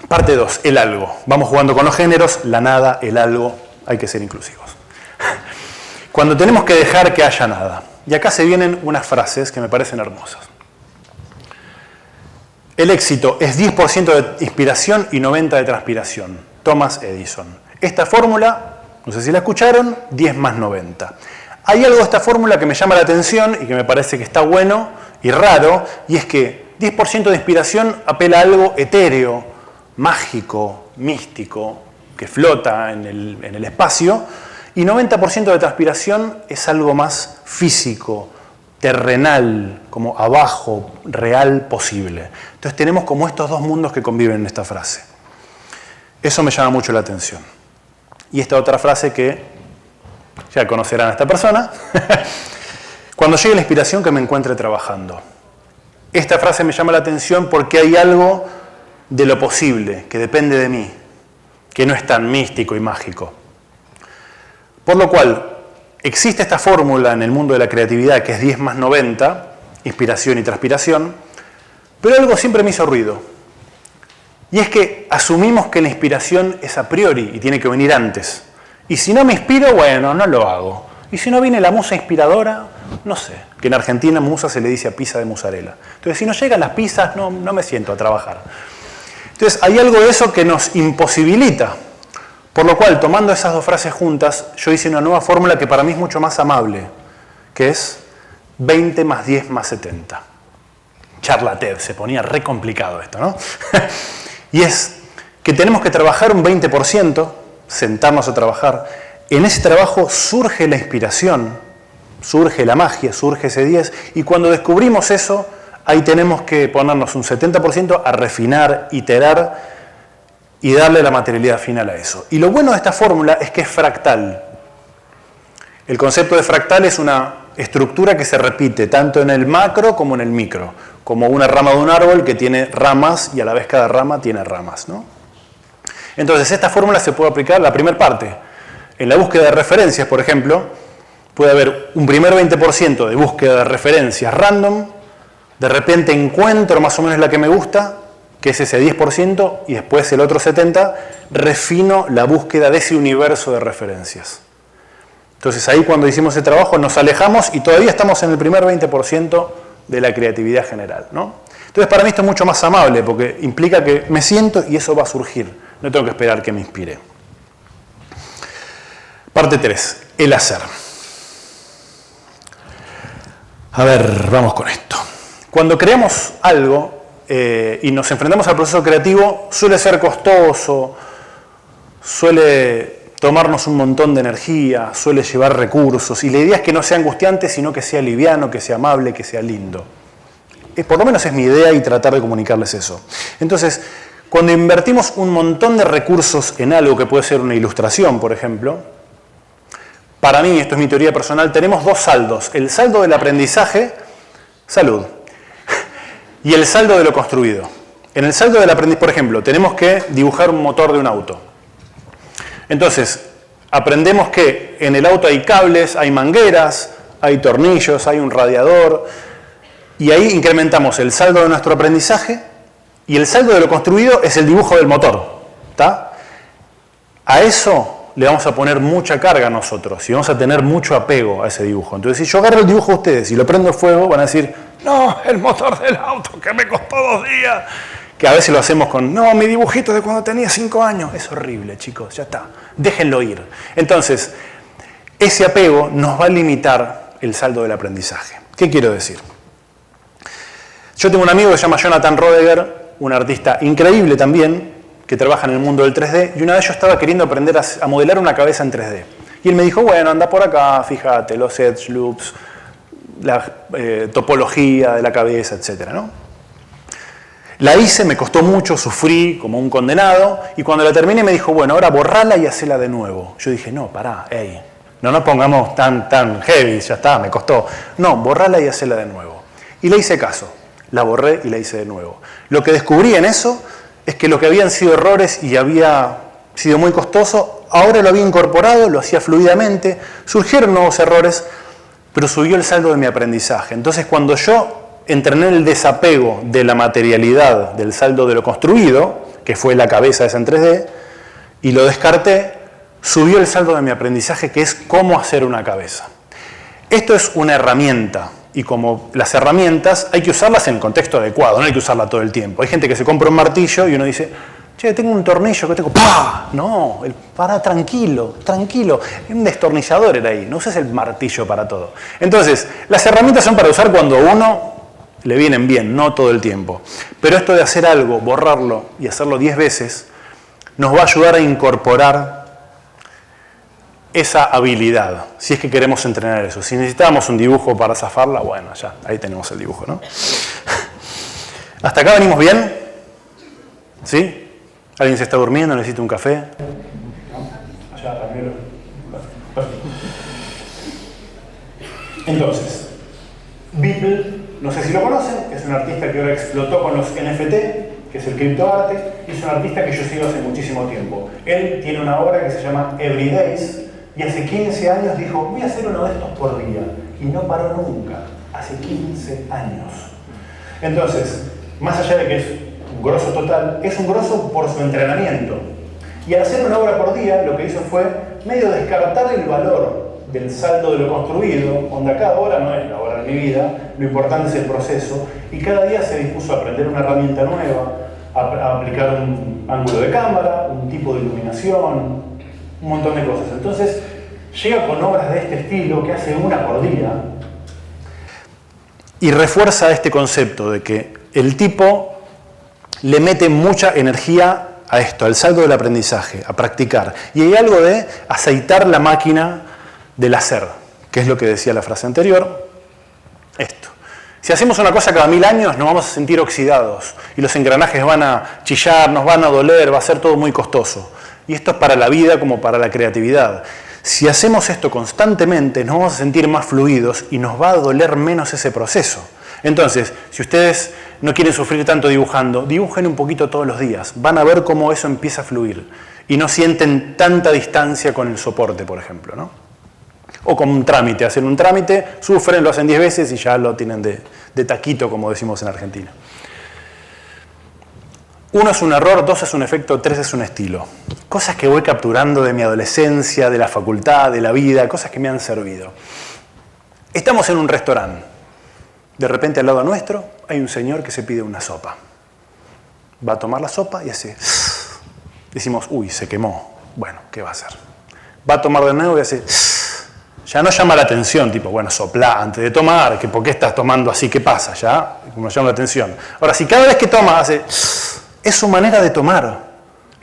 Parte 2, el algo. Vamos jugando con los géneros, la nada, el algo, hay que ser inclusivos. Cuando tenemos que dejar que haya nada. Y acá se vienen unas frases que me parecen hermosas. El éxito es 10% de inspiración y 90% de transpiración. Thomas Edison. Esta fórmula, no sé si la escucharon, 10 más 90. Hay algo de esta fórmula que me llama la atención y que me parece que está bueno y raro, y es que 10% de inspiración apela a algo etéreo, mágico, místico, que flota en el espacio, y 90% de transpiración es algo más físico, terrenal, como abajo, real, posible. Entonces tenemos como estos dos mundos que conviven en esta frase. Eso me llama mucho la atención. Y esta otra frase que ya conocerán a esta persona. Cuando llegue la inspiración, que me encuentre trabajando. Esta frase me llama la atención porque hay algo de lo posible, que depende de mí, que no es tan místico y mágico. Por lo cual, existe esta fórmula en el mundo de la creatividad que es 10 más 90, inspiración y transpiración, pero algo siempre me hizo ruido. Y es que asumimos que la inspiración es a priori y tiene que venir antes. Y si no me inspiro, bueno, no lo hago. Y si no viene la musa inspiradora, no sé. Que en Argentina musa se le dice a pizza de mozzarella. Entonces, si no llegan las pizzas, no me siento a trabajar. Entonces, hay algo de eso que nos imposibilita. Por lo cual, tomando esas dos frases juntas, yo hice una nueva fórmula que para mí es mucho más amable, que es 20 más 10 más 70. Charla TED, se ponía re complicado esto, ¿no? Y es que tenemos que trabajar un 20%, sentarnos a trabajar. En ese trabajo surge la inspiración, surge la magia, surge ese 10, y cuando descubrimos eso, ahí tenemos que ponernos un 70% a refinar, iterar y darle la materialidad final a eso. Y lo bueno de esta fórmula es que es fractal. El concepto de fractal es una estructura que se repite tanto en el macro como en el micro, como una rama de un árbol que tiene ramas y a la vez cada rama tiene ramas, ¿no? Entonces esta fórmula se puede aplicar a la primera parte. En la búsqueda de referencias, por ejemplo, puede haber un primer 20% de búsqueda de referencias random, de repente encuentro más o menos la que me gusta, que es ese 10%, y después el otro 70%, refino la búsqueda de ese universo de referencias. Entonces ahí cuando hicimos ese trabajo nos alejamos y todavía estamos en el primer 20% de la creatividad general, ¿no? Entonces para mí esto es mucho más amable porque implica que me siento y eso va a surgir. No tengo que esperar que me inspire. Parte 3. El hacer. A ver, vamos con esto. Cuando creamos algo y nos enfrentamos al proceso creativo, suele ser costoso, suele tomarnos un montón de energía, suele llevar recursos, y la idea es que no sea angustiante, sino que sea liviano, que sea amable, que sea lindo. Por lo menos es mi idea y tratar de comunicarles eso. Entonces, cuando invertimos un montón de recursos en algo que puede ser una ilustración, por ejemplo, para mí, esto es mi teoría personal, tenemos dos saldos. El saldo del aprendizaje, salud, y el saldo de lo construido. En el saldo del aprendizaje, por ejemplo, tenemos que dibujar un motor de un auto. Entonces, aprendemos que en el auto hay cables, hay mangueras, hay tornillos, hay un radiador, y ahí incrementamos el saldo de nuestro aprendizaje, y el saldo de lo construido es el dibujo del motor, ¿está? A eso le vamos a poner mucha carga nosotros, y vamos a tener mucho apego a ese dibujo. Entonces, si yo agarro el dibujo de ustedes y lo prendo fuego, van a decir, no, el motor del auto que me costó 2 días, que a veces lo hacemos con, no, mi dibujito de cuando tenía 5 años. Es horrible, chicos, ya está. Déjenlo ir. Entonces, ese apego nos va a limitar el saldo del aprendizaje. ¿Qué quiero decir? Yo tengo un amigo que se llama Jonathan Rodeger, un artista increíble también, que trabaja en el mundo del 3D, y una vez yo estaba queriendo aprender a modelar una cabeza en 3D. Y él me dijo, bueno, anda por acá, fíjate, los edge loops, la topología de la cabeza, etc., ¿no? La hice, me costó mucho, sufrí como un condenado, y cuando la terminé me dijo, bueno, ahora borrala y hacela de nuevo. Yo dije, no, pará, hey, no nos pongamos tan heavy, ya está, me costó. No, borrala y hacela de nuevo. Y le hice caso, la borré y la hice de nuevo. Lo que descubrí en eso es que lo que habían sido errores y había sido muy costoso, ahora lo había incorporado, lo hacía fluidamente, surgieron nuevos errores, pero subió el saldo de mi aprendizaje. Entonces, cuando yo entrené el desapego de la materialidad del saldo de lo construido, que fue la cabeza esa en 3D, y lo descarté, subió el saldo de mi aprendizaje, que es cómo hacer una cabeza. Esto es una herramienta, y como las herramientas hay que usarlas en el contexto adecuado, no hay que usarla todo el tiempo. Hay gente que se compra un martillo y uno dice, che, tengo un tornillo que tengo, ¡pah! No, para, tranquilo, un destornillador era ahí, no uses el martillo para todo. Entonces, las herramientas son para usar cuando uno le vienen bien, no todo el tiempo. Pero esto de hacer algo, borrarlo y hacerlo 10 veces, nos va a ayudar a incorporar esa habilidad, si es que queremos entrenar eso. Si necesitamos un dibujo para zafarla, bueno, ya, ahí tenemos el dibujo, ¿no? ¿Hasta acá venimos bien? ¿Sí? ¿Alguien se está durmiendo? ¿Necesita un café? Allá, Ramiro. Entonces, Beeple, no sé si lo conocen, es un artista que ahora explotó con los NFT, que es el criptoarte, y es un artista que yo sigo hace muchísimo tiempo. Él tiene una obra que se llama Everydays, y hace 15 años dijo, voy a hacer uno de estos por día, y no paró nunca, hace 15 años. Entonces, más allá de que es un grosso total, es un grosso por su entrenamiento. Y al hacer una obra por día, lo que hizo fue medio descartar el valor del saldo de lo construido, donde cada hora no es la hora de mi vida, lo importante es el proceso, y cada día se dispuso a aprender una herramienta nueva, a aplicar un ángulo de cámara, un tipo de iluminación, un montón de cosas. Entonces, llega con obras de este estilo, que hace una por día, y refuerza este concepto de que el tipo le mete mucha energía a esto, al saldo del aprendizaje, a practicar. Y hay algo de aceitar la máquina del hacer, que es lo que decía la frase anterior, esto. Si hacemos una cosa cada 1000 años, nos vamos a sentir oxidados, y los engranajes van a chillar, nos van a doler, va a ser todo muy costoso. Y esto es para la vida como para la creatividad. Si hacemos esto constantemente, nos vamos a sentir más fluidos y nos va a doler menos ese proceso. Entonces, si ustedes no quieren sufrir tanto dibujando, dibujen un poquito todos los días. Van a ver cómo eso empieza a fluir. Y no sienten tanta distancia con el soporte, por ejemplo, ¿no? O con un trámite. Hacen un trámite, sufren, lo hacen 10 veces y ya lo tienen de taquito, como decimos en Argentina. 1 es un error, 2 es un efecto, 3 es un estilo. Cosas que voy capturando de mi adolescencia, de la facultad, de la vida, cosas que me han servido. Estamos en un restaurante. De repente al lado nuestro hay un señor que se pide una sopa. Va a tomar la sopa y hace... Decimos, uy, se quemó. Bueno, ¿qué va a hacer? Va a tomar de nuevo y hace... Ya no llama la atención, tipo, bueno, soplá antes de tomar, que ¿por qué estás tomando así? ¿Qué pasa? Ya, como llama la atención. Ahora, si cada vez que toma hace... Es su manera de tomar.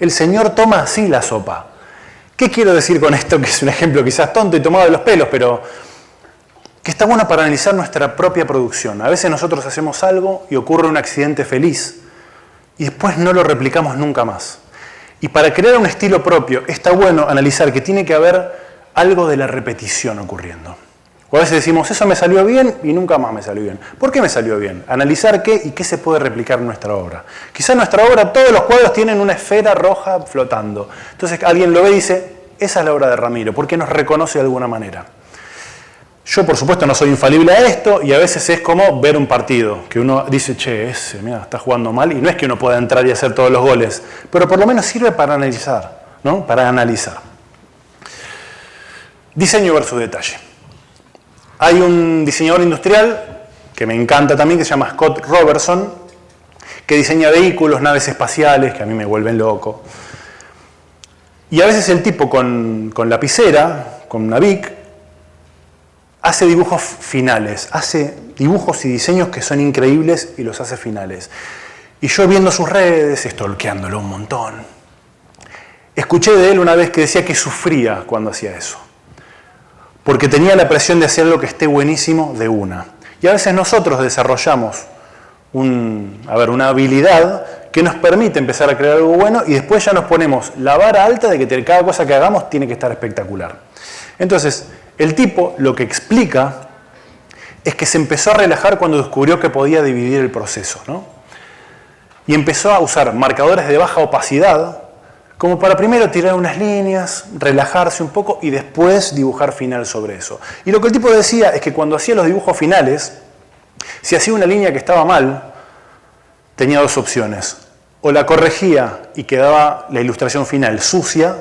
El señor toma así la sopa. ¿Qué quiero decir con esto? Que es un ejemplo quizás tonto y tomado de los pelos, pero que está bueno para analizar nuestra propia producción. A veces nosotros hacemos algo y ocurre un accidente feliz y después no lo replicamos nunca más. Y para crear un estilo propio está bueno analizar que tiene que haber algo de la repetición ocurriendo. O a veces decimos, eso me salió bien y nunca más me salió bien. ¿Por qué me salió bien? Analizar qué y qué se puede replicar en nuestra obra. Quizá en nuestra obra todos los cuadros tienen una esfera roja flotando. Entonces alguien lo ve y dice, esa es la obra de Ramiro, porque nos reconoce de alguna manera. Yo, por supuesto, no soy infalible a esto y a veces es como ver un partido, que uno dice, che, ese, mira, está jugando mal, y no es que uno pueda entrar y hacer todos los goles, pero por lo menos sirve para analizar, ¿no? Para analizar. Diseño versus detalle. Hay un diseñador industrial que me encanta también, que se llama Scott Robertson, que diseña vehículos, naves espaciales, que a mí me vuelven loco. Y a veces el tipo con lapicera, con una Bic, hace dibujos finales, hace dibujos y diseños que son increíbles y los hace finales. Y yo viendo sus redes, stalkeándolo un montón, escuché de él una vez que decía que sufría cuando hacía eso. Porque tenía la presión de hacer algo que esté buenísimo de una. Y a veces nosotros desarrollamos una habilidad que nos permite empezar a crear algo bueno y después ya nos ponemos la vara alta de que cada cosa que hagamos tiene que estar espectacular. Entonces, el tipo lo que explica es que se empezó a relajar cuando descubrió que podía dividir el proceso, ¿no? Y empezó a usar marcadores de baja opacidad como para primero tirar unas líneas, relajarse un poco y después dibujar final sobre eso. Y lo que el tipo decía es que cuando hacía los dibujos finales, si hacía una línea que estaba mal, tenía dos opciones. O la corregía y quedaba la ilustración final sucia,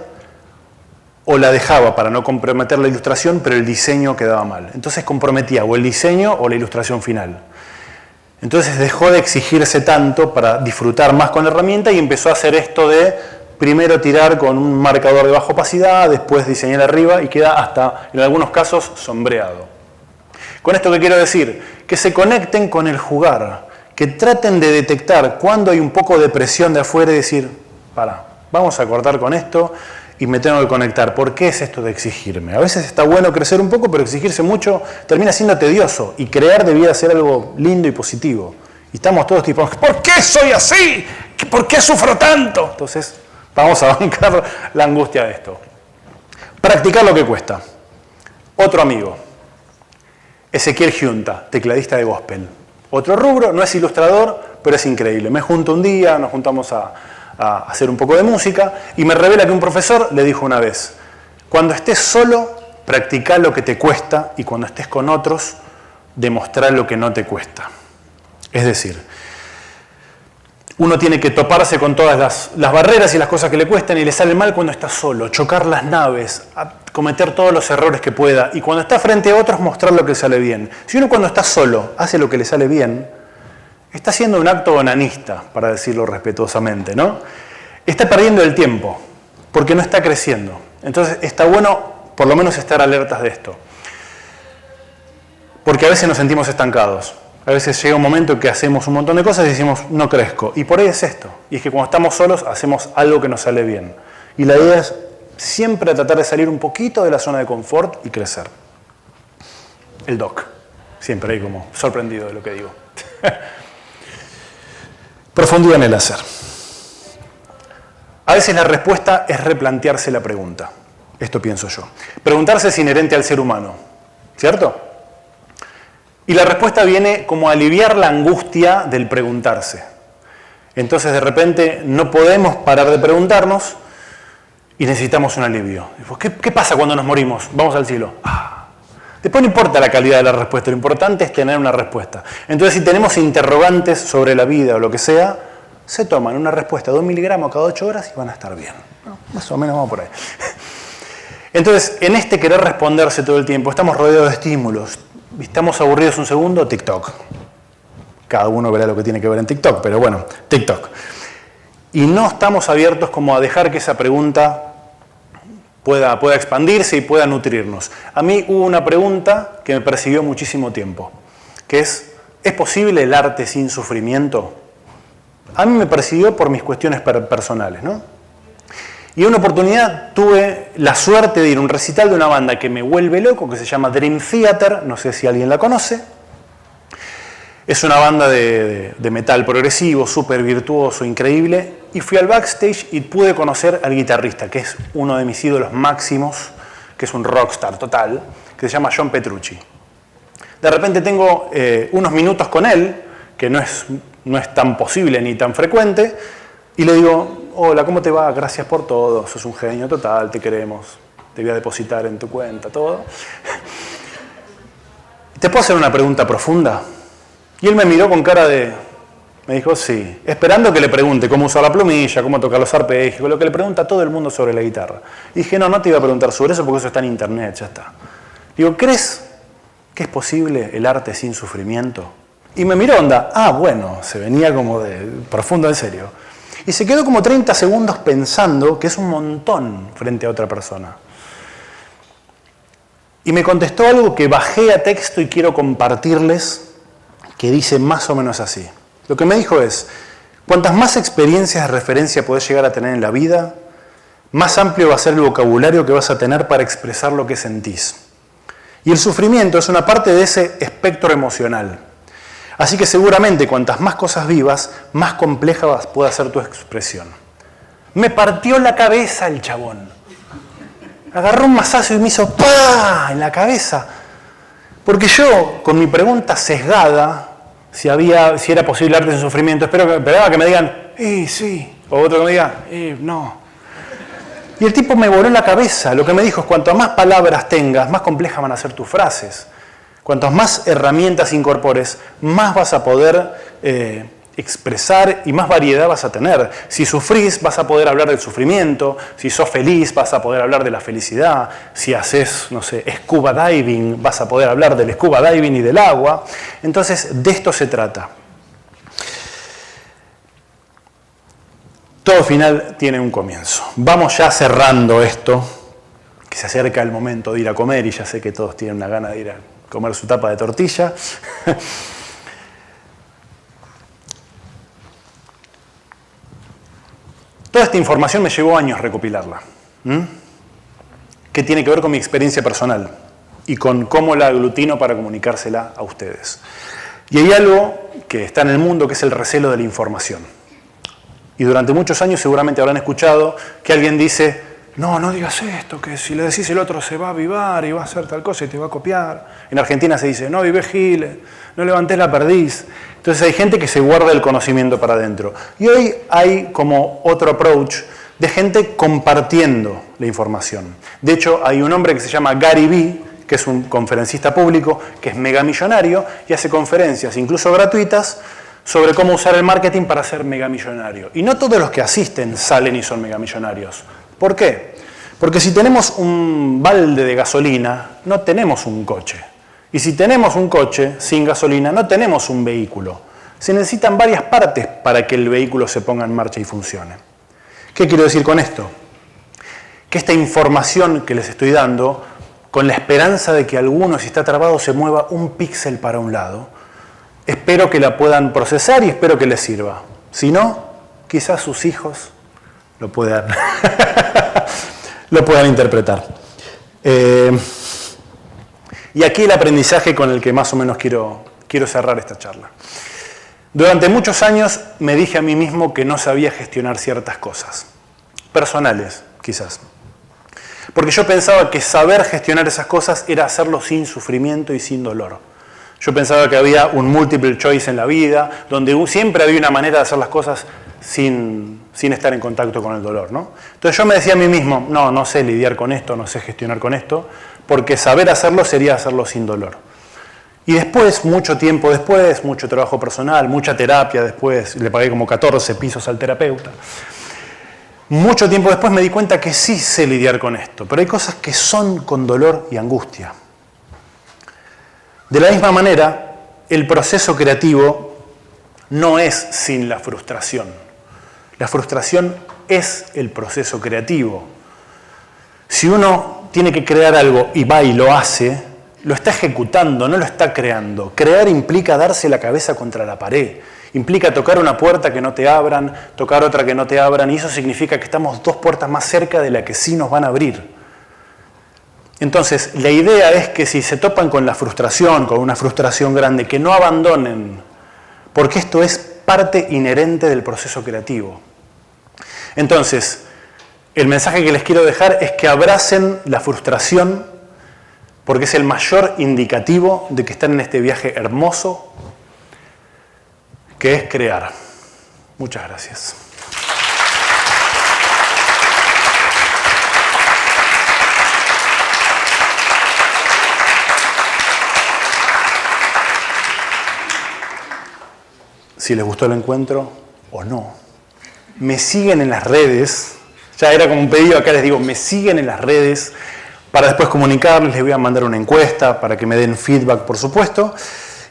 o la dejaba para no comprometer la ilustración, pero el diseño quedaba mal. Entonces comprometía o el diseño o la ilustración final. Entonces dejó de exigirse tanto para disfrutar más con la herramienta y empezó a hacer esto de primero tirar con un marcador de baja opacidad, después diseñar arriba y queda hasta, en algunos casos, sombreado. Con esto que quiero decir, que se conecten con el jugar, que traten de detectar cuando hay un poco de presión de afuera y decir, vamos a cortar con esto y me tengo que conectar. ¿Por qué es esto de exigirme? A veces está bueno crecer un poco, pero exigirse mucho termina siendo tedioso y crear debía ser algo lindo y positivo. Y estamos todos tipo, ¿por qué soy así? ¿Por qué sufro tanto? Entonces, vamos a bancar la angustia de esto. Practicar lo que cuesta. Otro amigo, Ezequiel Giunta, tecladista de gospel. Otro rubro, no es ilustrador, pero es increíble. Me junto un día, nos juntamos a hacer un poco de música y me revela que un profesor le dijo una vez, cuando estés solo, practica lo que te cuesta y cuando estés con otros, demostrar lo que no te cuesta. Es decir, uno tiene que toparse con todas las barreras y las cosas que le cuestan y le sale mal cuando está solo, chocar las naves, cometer todos los errores que pueda y cuando está frente a otros mostrar lo que le sale bien. Si uno cuando está solo hace lo que le sale bien, está haciendo un acto onanista, para decirlo respetuosamente, ¿no? Está perdiendo el tiempo, porque no está creciendo. Entonces está bueno por lo menos estar alertas de esto. Porque a veces nos sentimos estancados. A veces llega un momento en que hacemos un montón de cosas y decimos, no crezco. Y por ahí es esto. Y es que cuando estamos solos hacemos algo que nos sale bien. Y la idea es siempre tratar de salir un poquito de la zona de confort y crecer. El doc. Siempre ahí como sorprendido de lo que digo. Profundidad en el hacer. A veces la respuesta es replantearse la pregunta. Esto pienso yo. Preguntarse es inherente al ser humano. ¿Cierto? Y la respuesta viene como a aliviar la angustia del preguntarse. Entonces de repente no podemos parar de preguntarnos y necesitamos un alivio. ¿Qué pasa cuando nos morimos? Vamos al cielo. Después no importa la calidad de la respuesta, lo importante es tener una respuesta. Entonces si tenemos interrogantes sobre la vida o lo que sea, se toman una respuesta de 1 miligramo cada 8 horas y van a estar bien. ¿No? Más o menos vamos por ahí. Entonces, en este querer responderse todo el tiempo, estamos rodeados de estímulos. Estamos aburridos un segundo, TikTok. Cada uno verá lo que tiene que ver en TikTok, pero bueno, TikTok. Y no estamos abiertos como a dejar que esa pregunta pueda expandirse y pueda nutrirnos. A mí hubo una pregunta que me persiguió muchísimo tiempo, que ¿es posible el arte sin sufrimiento? A mí me persiguió por mis cuestiones personales, ¿no? Y en una oportunidad tuve la suerte de ir a un recital de una banda que me vuelve loco, que se llama Dream Theater, no sé si alguien la conoce. Es una banda de metal progresivo, súper virtuoso, increíble. Y fui al backstage y pude conocer al guitarrista, que es uno de mis ídolos máximos, que es un rockstar total, que se llama John Petrucci. De repente tengo unos minutos con él, que no es tan posible ni tan frecuente, y le digo, hola, ¿cómo te va? Gracias por todo, sos un genio total, te queremos, te voy a depositar en tu cuenta, todo. ¿Te puedo hacer una pregunta profunda? Y él me miró con cara me dijo, sí, esperando que le pregunte cómo usar la plumilla, cómo tocar los arpegios, lo que le pregunta a todo el mundo sobre la guitarra. Y dije, no te iba a preguntar sobre eso porque eso está en internet, ya está. Digo, ¿crees que es posible el arte sin sufrimiento? Y me miró, onda, bueno, se venía como de profundo en serio. Y se quedó como 30 segundos pensando, que es un montón frente a otra persona. Y me contestó algo que bajé a texto y quiero compartirles, que dice más o menos así. Lo que me dijo es, cuantas más experiencias de referencia podés llegar a tener en la vida, más amplio va a ser el vocabulario que vas a tener para expresar lo que sentís. Y el sufrimiento es una parte de ese espectro emocional. Así que seguramente cuantas más cosas vivas, más compleja puede ser tu expresión. Me partió la cabeza el chabón. Agarró un mazazo y me hizo ¡pah! En la cabeza. Porque yo, con mi pregunta sesgada, si era posible arte sin sufrimiento, esperaba que me digan, sí, o otro que me diga, no. Y el tipo me voló la cabeza. Lo que me dijo es, cuanto más palabras tengas, más complejas van a ser tus frases. Cuantas más herramientas incorpores, más vas a poder expresar y más variedad vas a tener. Si sufrís, vas a poder hablar del sufrimiento. Si sos feliz, vas a poder hablar de la felicidad. Si haces, no sé, scuba diving, vas a poder hablar del scuba diving y del agua. Entonces, de esto se trata. Todo final tiene un comienzo. Vamos ya cerrando esto, que se acerca el momento de ir a comer y ya sé que todos tienen una gana de ir a comer su tapa de tortilla. Toda esta información me llevó años recopilarla, que tiene que ver con mi experiencia personal y con cómo la aglutino para comunicársela a ustedes. Y hay algo que está en el mundo que es el recelo de la información. Y durante muchos años seguramente habrán escuchado que alguien dice, no digas esto, que si le decís el otro se va a avivar y va a hacer tal cosa y te va a copiar. En Argentina se dice, no vives giles, no levantés la perdiz. Entonces hay gente que se guarda el conocimiento para adentro. Y hoy hay como otro approach de gente compartiendo la información. De hecho, hay un hombre que se llama Gary Vee, que es un conferencista público, que es megamillonario y hace conferencias, incluso gratuitas, sobre cómo usar el marketing para ser megamillonario. Y no todos los que asisten salen y son megamillonarios. ¿Por qué? Porque si tenemos un balde de gasolina, no tenemos un coche. Y si tenemos un coche sin gasolina, no tenemos un vehículo. Se necesitan varias partes para que el vehículo se ponga en marcha y funcione. ¿Qué quiero decir con esto? Que esta información que les estoy dando, con la esperanza de que alguno, si está trabado, se mueva un píxel para un lado, espero que la puedan procesar y espero que les sirva. Si no, quizás sus hijos lo puedan interpretar. Y aquí el aprendizaje con el que más o menos quiero cerrar esta charla. Durante muchos años me dije a mí mismo que no sabía gestionar ciertas cosas, personales quizás. Porque yo pensaba que saber gestionar esas cosas era hacerlo sin sufrimiento y sin dolor. Yo pensaba que había un multiple choice en la vida, donde siempre había una manera de hacer las cosas sin estar en contacto con el dolor, ¿no? Entonces yo me decía a mí mismo, no sé lidiar con esto, no sé gestionar con esto, porque saber hacerlo sería hacerlo sin dolor. Y después, mucho tiempo después, mucho trabajo personal, mucha terapia después, le pagué como 14 pisos al terapeuta. Mucho tiempo después me di cuenta que sí sé lidiar con esto, pero hay cosas que son con dolor y angustia. De la misma manera, el proceso creativo no es sin la frustración. La frustración es el proceso creativo. Si uno tiene que crear algo y va y lo hace, lo está ejecutando, no lo está creando. Crear implica darse la cabeza contra la pared. Implica tocar una puerta que no te abran, tocar otra que no te abran, y eso significa que estamos 2 puertas más cerca de la que sí nos van a abrir. Entonces, la idea es que si se topan con la frustración, con una frustración grande, que no abandonen, porque esto es parte inherente del proceso creativo. Entonces, el mensaje que les quiero dejar es que abracen la frustración, porque es el mayor indicativo de que están en este viaje hermoso, que es crear. Muchas gracias. Si les gustó el encuentro o no. Me siguen en las redes. Ya era como un pedido, acá les digo, me siguen en las redes para después comunicarles. Les voy a mandar una encuesta para que me den feedback, por supuesto.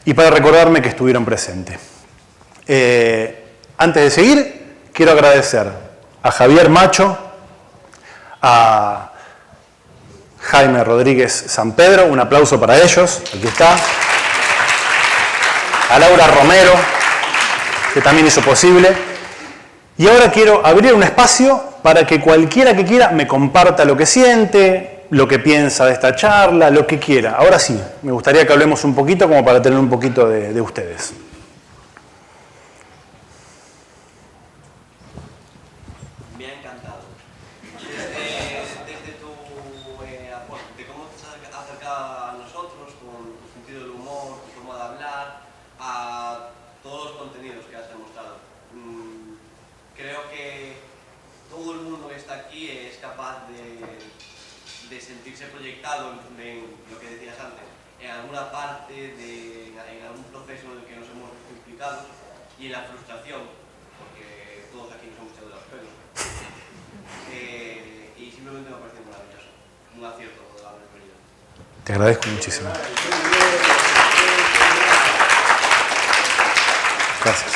y para recordarme que estuvieron presentes. Antes de seguir, quiero agradecer a Javier Macho, a Jaime Rodríguez San Pedro, un aplauso para ellos, aquí está. A Laura Romero, que también hizo posible. Y ahora quiero abrir un espacio para que cualquiera que quiera me comparta lo que siente, lo que piensa de esta charla, lo que quiera. Ahora sí, me gustaría que hablemos un poquito como para tener un poquito de ustedes. Me ha encantado. Desde tu aporte, de cómo te has acercado a nosotros, con tu sentido del humor, tu forma de hablar, a todos los contenidos que has demostrado. Creo que todo el mundo que está aquí es capaz de sentirse proyectado en lo que decías antes, en alguna parte, en algún proceso en el que nos hemos visto implicados, y en la frustración, porque todos aquí nos hemos echado de los pelos. Y simplemente me ha parecido maravilloso. Un acierto haber venido. Te agradezco muchísimo. Gracias.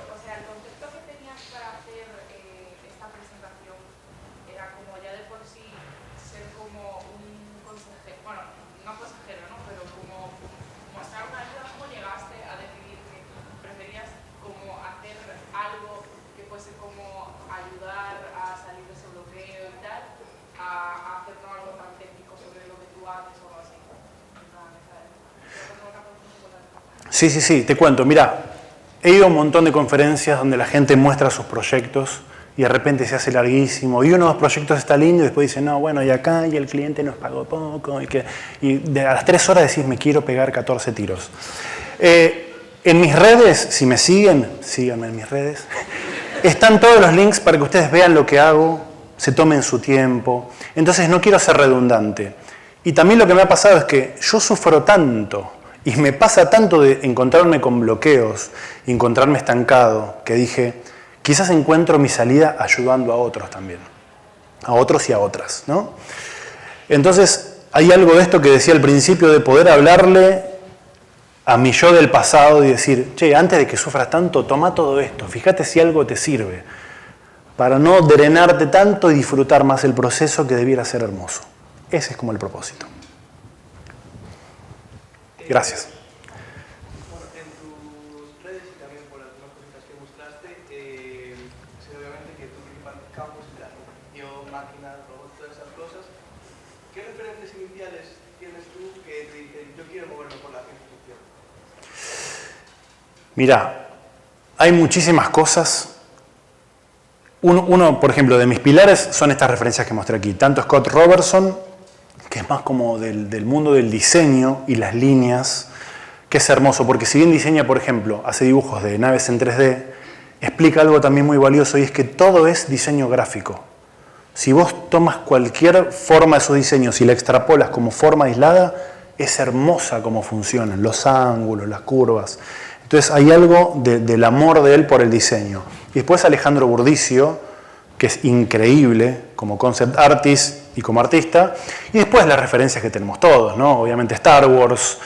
O sea, el concepto que tenías para hacer esta presentación era como ya de por sí ser como un consejero, bueno, no consejero, ¿no? Pero como mostrar una ayuda. ¿Cómo llegaste a decidir que preferías como hacer algo que fuese como ayudar a salir de ese bloqueo y tal, a hacer algo tan técnico sobre lo que tú haces o algo así? Sí, te cuento. Mira, he ido a un montón de conferencias donde la gente muestra sus proyectos y de repente se hace larguísimo. Y uno de los proyectos está lindo y después dice, no, bueno, y acá, y el cliente nos pagó poco. Y a las 3 horas decís, me quiero pegar 14 tiros. En mis redes, si me siguen, síganme en mis redes, están todos los links para que ustedes vean lo que hago, se tomen su tiempo. Entonces no quiero ser redundante. Y también lo que me ha pasado es que yo sufro tanto y me pasa tanto de encontrarme con bloqueos, encontrarme estancado, que dije, quizás encuentro mi salida ayudando a otros también, a otros y a otras, ¿no? Entonces, hay algo de esto que decía al principio, de poder hablarle a mi yo del pasado y decir, che, antes de que sufras tanto, toma todo esto, fíjate si algo te sirve, para no drenarte tanto y disfrutar más el proceso, que debiera ser hermoso. Ese es como el propósito. Gracias. Bueno, en tus redes y también por algunas cositas que mostraste, sé obviamente que tu principal campo es la computación, máquinas, robots, todas esas cosas. ¿Qué referentes iniciales tienes tú que te dicen, yo quiero moverme por la ciencia ficción? Mira, hay muchísimas cosas. Uno, por ejemplo, de mis pilares son estas referencias que mostré aquí. Tanto Scott Robertson, que es más como del mundo del diseño y las líneas, que es hermoso, porque si bien diseña, por ejemplo, hace dibujos de naves en 3D, explica algo también muy valioso, y es que todo es diseño gráfico. Si vos tomas cualquier forma de esos diseños y la extrapolas como forma aislada, es hermosa cómo funcionan, los ángulos, las curvas. Entonces hay algo del amor de él por el diseño. Y después Alejandro Burdicio, que es increíble como concept artist y como artista, y después las referencias que tenemos todos, ¿no? Obviamente Star Wars,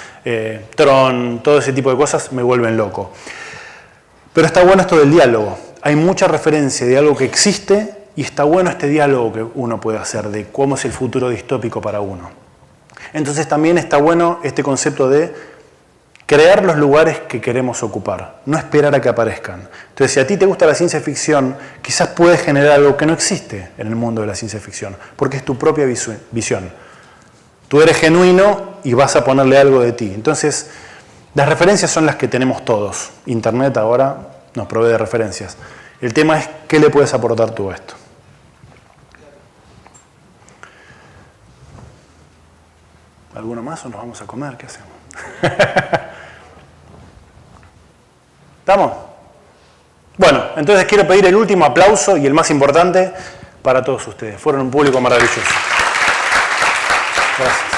Tron, todo ese tipo de cosas me vuelven loco. Pero está bueno esto del diálogo. Hay mucha referencia de algo que existe y está bueno este diálogo que uno puede hacer de cómo es el futuro distópico para uno. Entonces también está bueno este concepto de crear los lugares que queremos ocupar, no esperar a que aparezcan. Entonces, si a ti te gusta la ciencia ficción, quizás puedes generar algo que no existe en el mundo de la ciencia ficción, porque es tu propia visión. Tú eres genuino y vas a ponerle algo de ti. Entonces, las referencias son las que tenemos todos. Internet ahora nos provee de referencias. El tema es qué le puedes aportar tú a esto. ¿Alguno más o nos vamos a comer? ¿Qué hacemos? ¿Estamos? Bueno, entonces quiero pedir el último aplauso y el más importante para todos ustedes. Fueron un público maravilloso. Gracias.